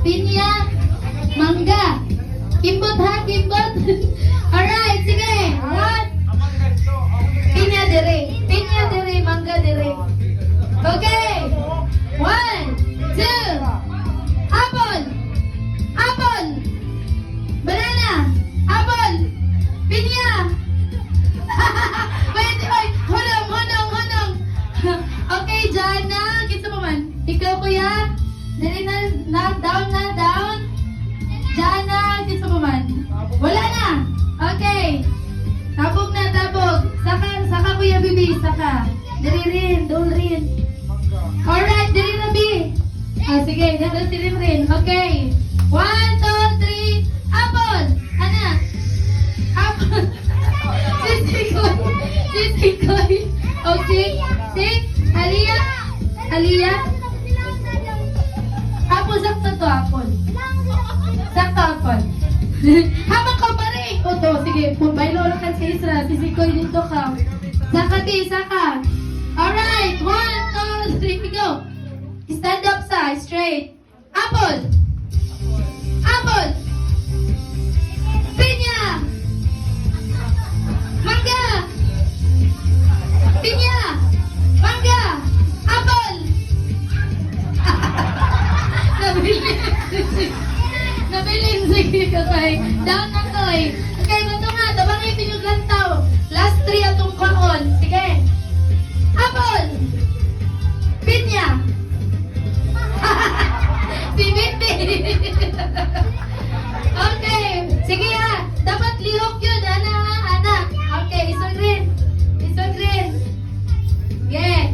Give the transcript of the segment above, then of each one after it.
pinya, mangga. Kimbot ha, kimbot. Alright, sige. One. Pinya dire, mangga dire. Okay. 1, 2. Apple. Apple. Banana. Apple. Pinya. Wait, hunong. Okay, Jana. Kita mo man. Ikaw, kuya. Dali na, down. Jana, kita mo man. Wala na. Okay. Tabog na. Saka, kuya, bibi. Saka. Dali rin, dol rin. Alright, dali na, bi. Sige, dali rin. Okay. 1, 2, 3. Apple. Ana. Apple. Sisikoy. Okay. Six. Aliyah. Apple, sakto to, apple. Sakto, apple. Habang ka pa rin. O to, sige. Baylo lang ka sa Isra. Sisikoy dito ka. Saka. Alright. 1, 2, 3. Go. Stand up sa straight. Apple. Pinya. Mangga. Pinya. Mangga. Apple. Nabilin. Sige, kakay. Down na koy. Okay, ganito nga. Tabang ito yung lantaw. Last 3 atong kaon. Sige. Apple. Pinya. Si Mindy. Okay. Sige ha. Dapat lihok yun. Anak. Okay. Isog rin. Yeah.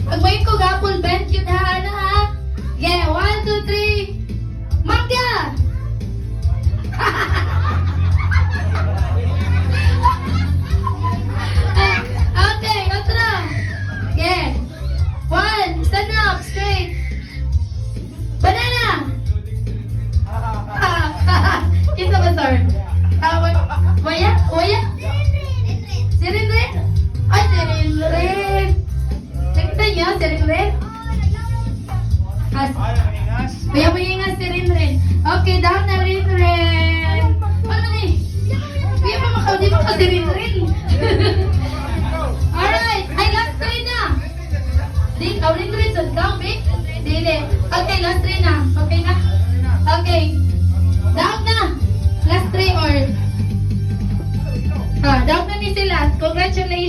Pag may ko apple bent yun ha. Ana ha. Yeah. 1, 2, 3. Mangga. Okay. Otro. Yeah. 1. Stand up. Straight. Banana. Kita ba, sir? Waya? Si Rinrin? Ay, si Rinrin. Nakita niyo, si Rinrin? Kaya mo ingas si Rinrin. Okay, down na Rinrin. Ano ni? Kaya pa di maka si Rinrin. Alright. Ay, last 3 na. Di, Rinrin, so down, big. Dili. Okay, last 3 na. Okay na? Okay. Down na. Last 3 or... down na ni sila. Congratulations.